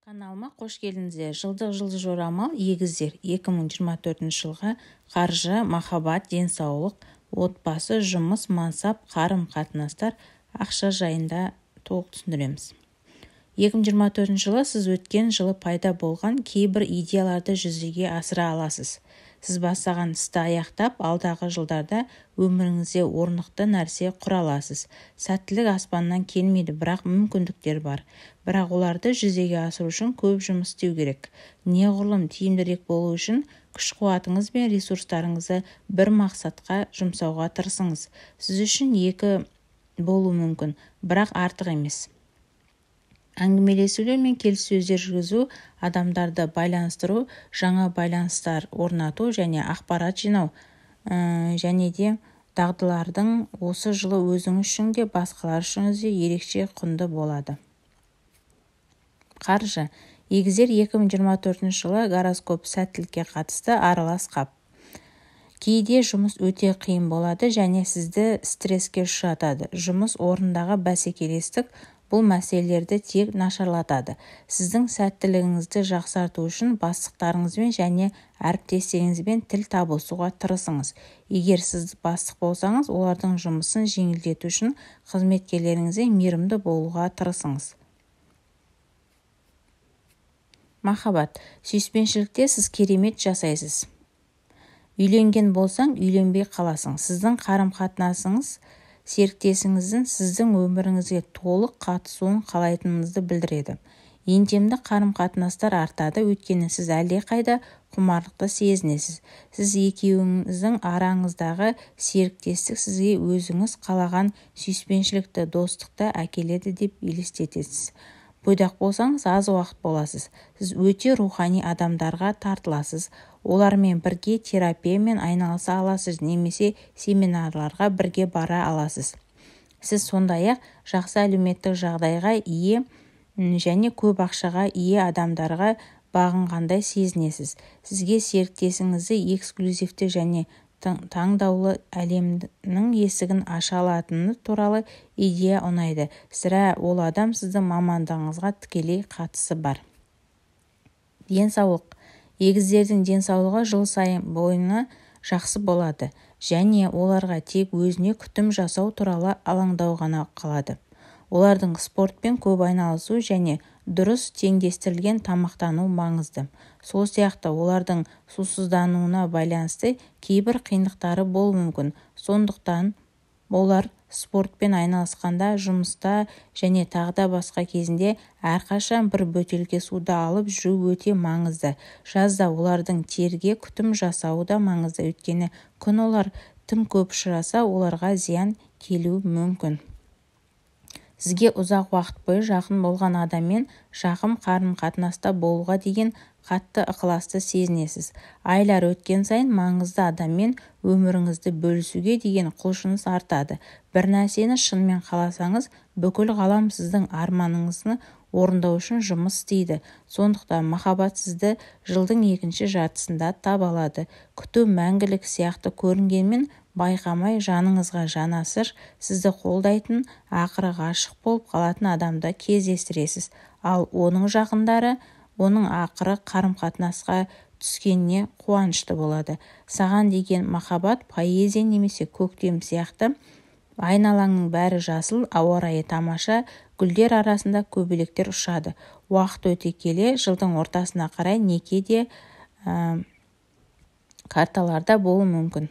Каналыма қош келдіңіздер. Жылдық жылы жорамал егіздер 2024 жылға қаржы, махаббат, денсаулық, отбасы, жұмыс, мансап, қарым-қатынастар, ақша жайында толық түсіндіреміз. 2024 жылы сіз өткен жылы пайда болған кейбір идеяларды жүзеге асыра аласыз. Сіз бастаған істі аяқтап, алдағы жылдарда өміріңізде орнықты нәрсе құра аласыз. Сәттілік аспаннан келмейді, бірақ мүмкіндіктер бар. Бірақ оларды жүзеге асыру үшін көп жұмыс істеу керек. Неғұрлым тиімдірек болу үшін күш-қуатыңыз бен ресурстарыңызды бір мақсатқа жұмсауға тырысыңыз. Сіз үшін екі болуы мүмкін, бірақ артық емес. Әңгімелесулер мен келіссөздер жүргізу, адамдарды байланыстыру, жаңа байланыстар орнату және ақпарат жинау және де дағдылардың осы жылы өзіңіз үшін де басқалар үшін де ерекше құнды болады. Қаржы. Егіздер 2024 жылы гороскоп сәттілікке қатысты аралас қап. Кейде жұмыс өте қиын болады және сізді стресске ұшыратады. Жұмыс орындағы бәсекелестік бұл мәселелерді тек нашарлатады. Сіздің сәттілігіңізді жақсарту үшін бастықтарыңызбен және әріптестеріңізбен тіл табысуға тырысыңыз. Егер сіз бастық болсаңыз, олардың жұмысын жеңілдету үшін қызметкерлеріңізге мейірімді болуға тырысыңыз. Махаббат. Сүйіспеншілікте сіз керемет жасайсыз. Үйленген болсаң, үйленбей қаласың. Сіздің қарым-қатынасыңыз серіктесіңіздің сіздің өміріңізге толық қатысуын қалайтыныңызды білдіреді. Интимді қарым-қатынастар артады, өйткені сіз әлдеқайда құмарлықты сезінесіз. Сіз екеуіңіздің араңыздағы серіктестік сізге өзіңіз қалаған сүйіспеншілікті, достықты әкеледі деп елестетесіз. Бойдақ болсаңыз, аз уақыт боласыз. Сіз өте рухани адамдарға тартыласыз. Олармен бірге терапиямен айналыса аласыз, немесе семинарларға бірге бара аласыз. Сіз сондай-ақ жақсы әлеуметтік жағдайға ие және көп ақшаға ие адамдарға бағынғандай сезінесіз. Сізге серіктесіңізді эксклюзивті және таңдаулы әлемнің есігін аша алатыны туралы идея ұнайды. Сірә ол адам сіздің мамандығыңызға тікелей қатысы бар. Денсаулық. Егіздердің денсаулығы жыл сайын бойына жақсы болады және оларға тек өзіне күтім жасау туралы алаңдау ғана қалады. Олардың спортпен көп айналысу және дұрыс теңдестірілген тамақтану маңызды. Сол сияқты олардың сусыздануына байланысты кейбір қиындықтары болуы мүмкін. Сондықтан олар спортпен айналысқанда, жұмыста және тағда басқа кезінде әрқашан бір бөтелке суды алып жүру өте маңызды. Жазда олардың терге күтім жасауы да маңызды, өйткені күн олар тым көп ұшыраса, оларға зиян келуі мүмкін. Сізге ұзақ уақыт бойы жақын болған адаммен жақын қарым-қатынаста болуға деген қатты ықыласты сезінесіз. Айлар өткен сайын маңызды адаммен өміріңізді бөлісуге деген құлшыныс артады. Бір нәрсені шынымен қаласаңыз, бүкіл ғалам сіздің арманыңызды орындау үшін жұмыс істейді. Сондықтан махаббат сізді жылдың екінші жартысында таба алады. Күту мәңгілік сияқты көрінгенмен, байқамай жаныңызға жанасыр, сізді қолдайтын, ақыры ғашық болып қалатын адамды кездестіресіз. Ал оның жақындары оның ақыры қарым-қатынасқа түскеніне қуанышты болады. Саған деген махаббат поэзия немесе көктем сияқты. Айналаңның бәрі жасыл, ауа райы тамаша, гүлдер арасында көбелектер ұшады. Уақыт өте келе, жылдың ортасына қарай некеде карталарда болуы мүмкін.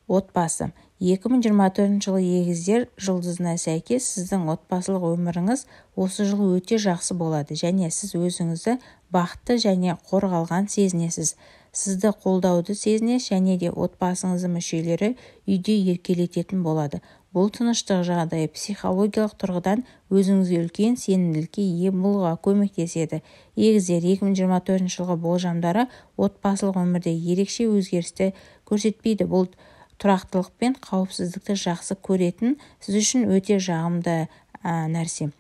Отбасы. 2024 жылы егіздер жұлдызына сәйкес сіздің отбасылық өміріңіз осы жылы өте жақсы болады және сіз өзіңізді бақытты және қорғалған сезінесіз. Сізді қолдауды сезінесіз және де отбасыңыздың мүшелері үйде еркелететін болады. Бұл тыныштық жағдайы психологиялық тұрғыдан өзіңізге үлкен сенімділікке ие болуға көмектеседі. Егіздер 2024 жылғы болжамдары отбасылық өмірде ерекше өзгерісті көрсетпейді. Бұл тұрақтылық пен қауіпсіздікті жақсы көретін, сіз үшін өте жағымды нәрсе.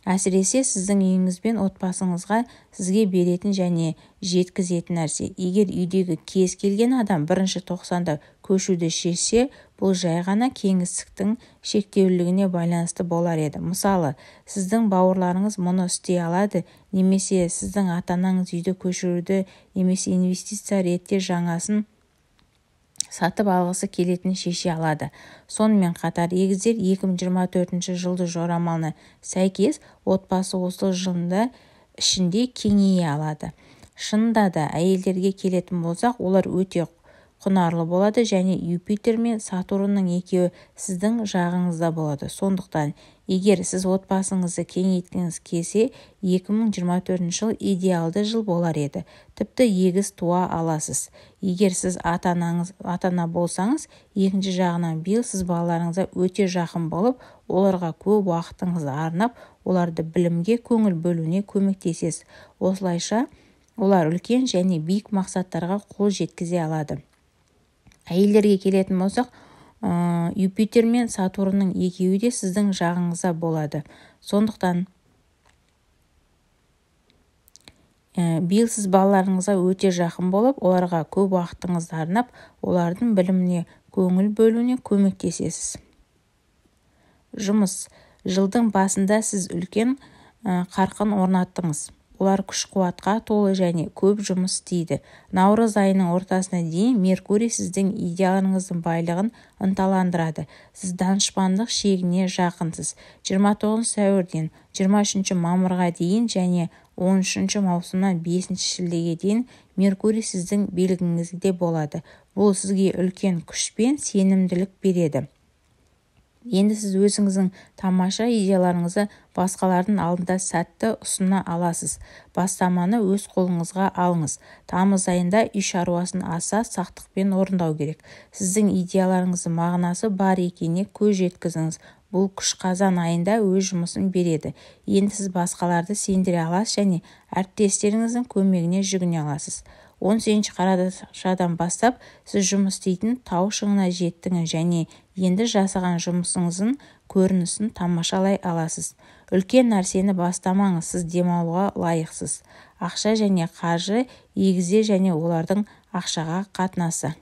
әсіресе сіздің үйіңіз бен отбасыңызға сізге беретін және жеткізетін нәрсе. Егер үйдегі кез келген адам бірінші тоқсанда көшуді шешсе, бұл жай ғана кеңістіктің шектеулілігіне байланысты болар еді. Мысалы, сіздің бауырларыңыз мұны істей алады, немесе сіздің ата-анаңыз үйді көшіруді немесе инвестиция ретте жаңасын сатып алғысы келетінін шеше алады. Сонымен қатар, егіздер 2024 жылды жорамалына сәйкес отбасы осы жылында ішінде кеңейе алады. Шынында да әйелдерге келетін болсақ, олар өте құнарлы болады және Юпитер мен Сатурнның екеуі сіздің жағыңызда болады. Сондықтан, егер сіз отбасыңызды кеңейткіңіз келсе, 2024 жыл идеалды жыл болар еді. Тіпті егіз туа аласыз. Егер сіз ата-ана болсаңыз, екінші жағынан биыл сіз балаларыңызға өте жақын болып, оларға көп уақытыңызды арнап, оларды білімге көңіл бөлуіне көмектесесіз. Осылайша, олар үлкен және биік мақсаттарға қол жеткізе алады. Әйелдерге келетін болсақ, Юпитер мен Сатурнның екеуі де сіздің жағыңызда болады. Сондықтан, биыл сіз балаларыңызға өте жақын болып, оларға көп уақытыңызды арнап, олардың біліміне көңіл бөлуіне көмектесесіз. Жұмыс. Жылдың басында сіз үлкен қарқын орнаттыңыз. Олар күш-қуатқа толы және көп жұмыс істейді. Наурыз айының ортасына дейін Меркурий сіздің идеяларыңыздың байлығын ынталандырады. Сіз данышпандық шегіне жақынсыз. 29 сәуірден 23 мамырға дейін және 13 маусымнан 5 шілдеге дейін Меркурий сіздің белгіңізде болады. Бұл сізге үлкен күш пен сенімділік береді. Енді сіз өзіңіздің тамаша идеяларыңызды басқалардың алдында сәтті ұсына аласыз. Бастаманы өз қолыңызға алыңыз. Тамыз айында үй шаруасын аса сақтықпен орындау керек. Сіздің идеяларыңыздың мағынасы бар екеніне көз жеткізіңіз. Бұл күш қазан айында өз жұмысын береді. Енді сіз басқаларды сендіре аласыз және әріптестеріңіздің көмегіне жүгіне аласыз. 18 қарашадан бастап сіз жұмыс істейтін тау шыңына жеттіңіз және енді жасаған жұмысыңыздың көрінісін тамашалай аласыз. Үлкен нәрсені бастамаңыз, сіз демалуға лайықсыз. Ақша және қаржы, егізде және олардың ақшаға қатынасы.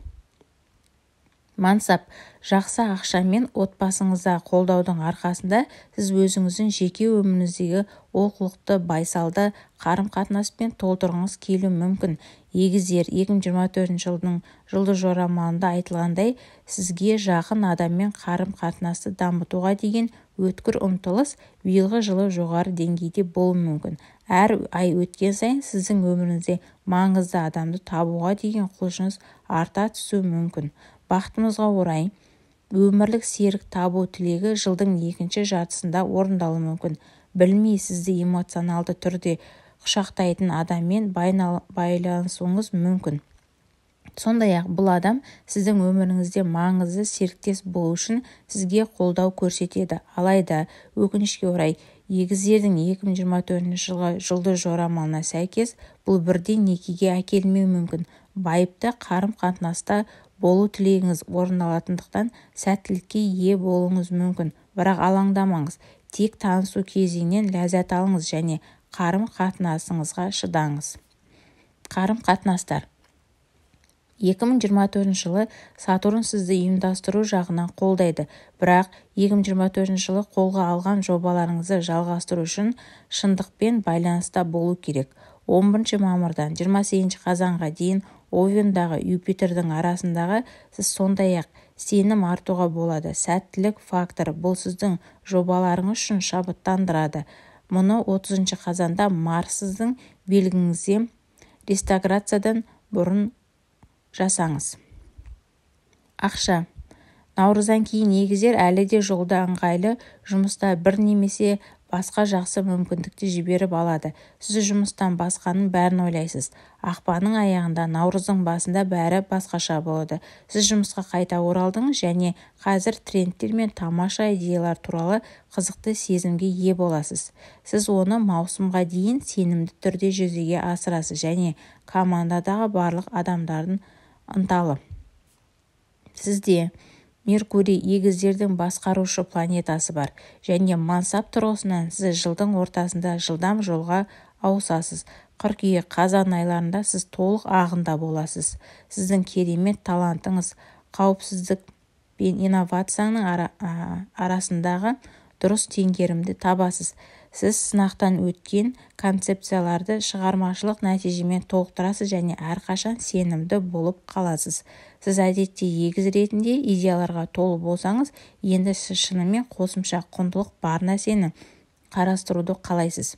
Мансап. Жақсы ақша мен отбасыңызда қолдаудың арқасында сіз өзіңіздің жеке өміріңіздегі олқылықты байсалды қарым-қатынаспен толтырғыңыз келуі мүмкін. Егіздер 2024 жылды жорамалында айтылғандай, сізге жақын адаммен қарым-қатынасты дамытуға деген өткір ұмтылыс биылғы жылы жоғары деңгейде болуы мүмкін. Әр ай өткен сайын сіздің өміріңізде маңызды адамды табуға деген құлшыныс арта түсуі мүмкін. Бақытымызға орай, өмірлік серік табу тілегі жылдың екінші жартысында орындалуы мүмкін. Білмей сізді эмоционалды түрде құшақтайтын адаммен байланысуыңыз мүмкін. Сондай-ақ бұл адам сіздің өміріңізде маңызды серіктес болу үшін сізге қолдау көрсетеді. Алайда, өкінішке орай, егіздердің 2024 жылды жорамалына сәйкес бұл бірден некеге әкелмеуі мүмкін. Байыпты қарым-қатынаста болу тілегіңіз орындалатындықтан сәттілікке ие болуыңыз мүмкін. Бірақ алаңдамаңыз, тек танысу кезеңінен ләззат алыңыз және қарым-қатынасыңызға шыдаңыз. Қарым-қатынастар. 2024 жылы Сатурн сізді ұйымдастыру жағынан қолдайды, бірақ 2024 жылы қолға алған жобаларыңызды жалғастыру үшін шындықпен байланыста болу керек. 11 мамырдан 28 қазанға дейін Овендағы Юпитердің арасындағы сіз сондай-ақ сенім артуға болады. Сәттілік факторы бұл сіздің жобаларыңыз үшін шабыттандырады. Мұны 30 қазанда Марс сіздің белгіңізде ретроградциядан бұрын жасаңыз. Ақша. Наурыздан кейін егіздер әлі де жолда ыңғайлы жұмыста бір немесе басқа жақсы мүмкіндікті жіберіп алады. Сіз жұмыстан басқаның бәрін ойлайсыз. Ақпанның аяғында, наурыздың басында бәрі басқаша болады. Сіз жұмысқа қайта оралдыңыз және қазір трендтер мен тамаша идеялар туралы қызықты сезімге ие боласыз. Сіз оны маусымға дейін сенімді түрде жүзеге асырасыз және командадағы барлық адамдардың ынталы. Сізде Меркурий егіздердің басқарушы планетасы бар және мансап тұрғысынан сіз жылдың ортасында жылдам жолға ауысасыз. Қыркүйек қазан айларында сіз толық ағында боласыз. Сіздің керемет талантыңыз қауіпсіздік пен инновацияның арасындағы дұрыс теңгерімді табасыз. Сіз сынақтан өткен концепцияларды шығармашылық нәтижемен толықтырасыз және әрқашан сенімді болып қаласыз. Сіз әдетте егіз ретінде идеяларға толы болсаңыз, енді сіз шынымен қосымша құндылық бар нәрсені қарастыруды қалайсыз.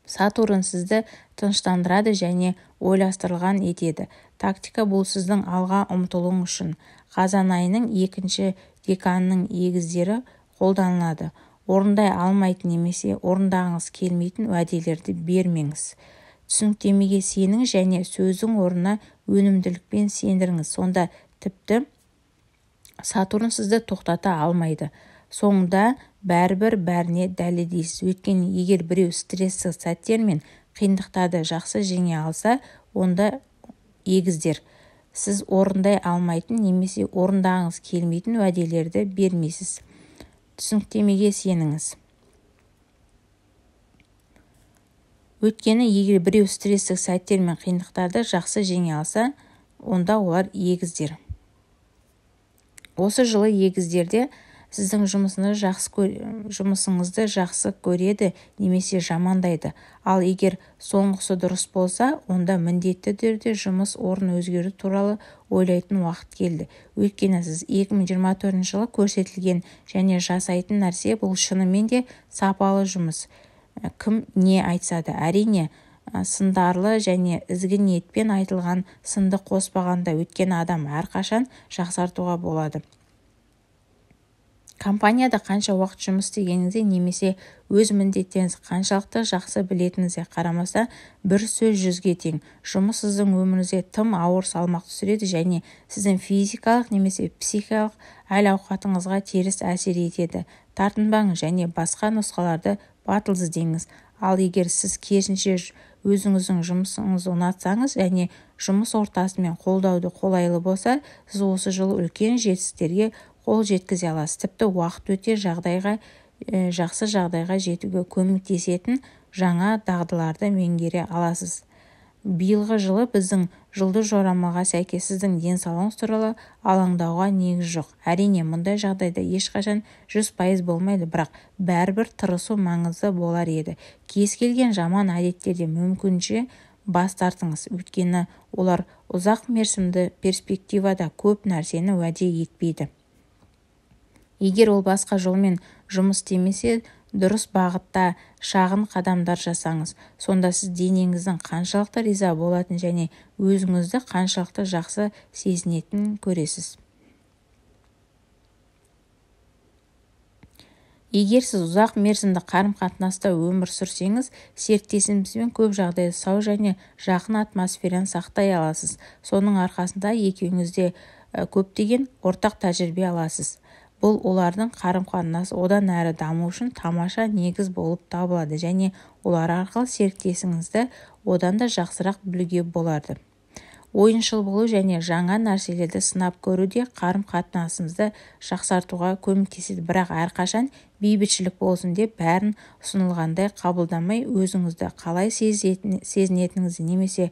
Сатурн сізді тыныштандырады және ойластырылған етеді. Тактика бұл сіздің алға ұмтылуың үшін. Қазан айының екінші деканының егіздері қолданылады. Орындай алмайтын немесе орындағыңыз келмейтін уәделерді бермеңіз. Түсініктемеге сеніңіз және сөздің орнына өнімділікпен сендіріңіз. Сонда тіпті Сатурн сізді тоқтата алмайды. Соңында бәрібір бәріне дәлелдейсіз. Өйткені егер біреу стресстік сәттер мен қиындықтарды жақсы жеңе алса, онда егіздер сіз орындай алмайтын немесе орындағыңыз келмейтін уәделерді бермейсіз. Түсініктемеге сеніңіз. Өйткені егер біреу стресстік сәттер мен қиындықтарды жақсы жеңе алса, онда олар егіздер. Осы жылы егіздерде сіздің жұмысыңызды жақсы көреді немесе жамандайды. Ал егер соңғысы дұрыс болса, онда міндетті түрде жұмыс орын өзгеру туралы ойлайтын уақыт келді. Өйткені сіз 2024 жылы көрсетілген және жасайтын нәрсе бұл шынымен де сапалы жұмыс. Кім не айтса да, әрине, сындарлы және ізгі ниетпен айтылған сынды қоспағанда өткен адам әрқашан жақсартуға болады. Компанияда қанша уақыт жұмыс істегеніңізге немесе өз міндеттеріңізді қаншалықты жақсы білетініңізге қарамастан бір сөз 100-ге тең. Жұмыс сіздің өміріңізге тым ауыр салмақ түсіреді және сіздің физикалық немесе психикалық әл-ауқатыңызға теріс әсер етеді. Тартынбаңыз және басқа нұсқаларды батыл іздеңіз. Ал егер сіз керісінше өзіңіздің жұмысыңызды ұнатсаңыз және жұмыс ортасымен қолдауды қолайлы болса, сіз осы жылы үлкен жетістіктерге қол жеткізе аласыз. Тіпті уақыт өте жақсы жағдайға жетуге көмектесетін жаңа дағдыларды меңгере аласыз. Биылғы жылы біздің жылды жорамалға сәйкес сіздің денсаулығыңыз туралы алаңдауға негіз жоқ. Әрине, мұндай жағдайда ешқашан 100% болмайды, бірақ бәрібір тырысу маңызды болар еді. Кез келген жаман әдеттерден мүмкінше бас тартыңыз, өйткені олар ұзақ мерзімді перспективада көп нәрсені уәде етпейді. Егер ол басқа жолмен жұмыс істемесе, дұрыс бағытта шағын қадамдар жасаңыз. Сонда сіз денеңіздің қаншалықты риза болатын және өзіңізді қаншалықты жақсы сезінетінін көресіз. Егер сіз ұзақ мерзімді қарым-қатынаста өмір сүрсеңіз, серіктесіңізбен көп жағдайда сау және жақын атмосфераны сақтай аласыз. Соның арқасында екеуіңізде көптеген ортақ тәжірибе аласыз. Бұл олардың қарым-қатынасы одан әрі даму үшін тамаша негіз болып табылады және олар арқылы серіктесіңізді одан да жақсырақ білуге болады. Ойыншыл болу және жаңа нәрселерді сынап көруде қарым-қатынасымызды жақсартуға көмектеседі, бірақ әрқашан бейбітшілік болсын деп бәрін ұсынылғандай қабылдамай, өзіңізді қалай сезінетініңізді немесе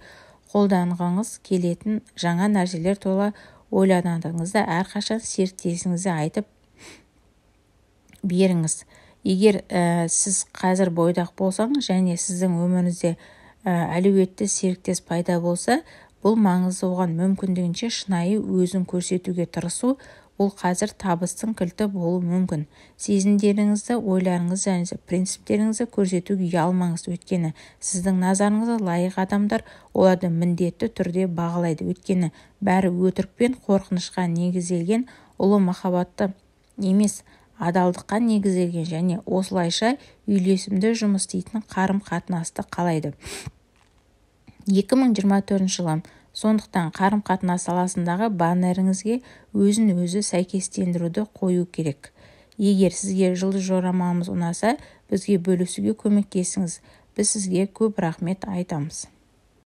қолданғыңыз келетін жаңа нәрселер туралы ойланатыныңызды әрқашан серіктесіңізге айтып беріңіз. Егер сіз қазір бойдақ болсаңыз және сіздің өміріңізде әлеуетті серіктес пайда болса, бұл маңызды. Оған мүмкіндігінше шынайы өзін көрсетуге тырысу, бұл қазір табыстың кілті болуы мүмкін. Сезімдеріңізді, ойларыңызды және принциптеріңізді көрсетуге ұялмаңыз, өйткені сіздің назарыңызға лайық адамдар оларды міндетті түрде бағалайды. Өйткені бәрі өтірік пен қорқынышқа негізделген, ұлы махаббатты емес, адалдыққа негізделген және осылайша үйлесімді жұмыс істейтін қарым-қатынасты қалайды. 2024 жылы. Сондықтан қарым-қатынас саласындағы баннеріңізге өзін-өзі сәйкестендіруді қою керек. Егер сізге жылды жорамалымыз ұнаса, бізге бөлісуге көмектесіңіз. Біз сізге көп рахмет айтамыз.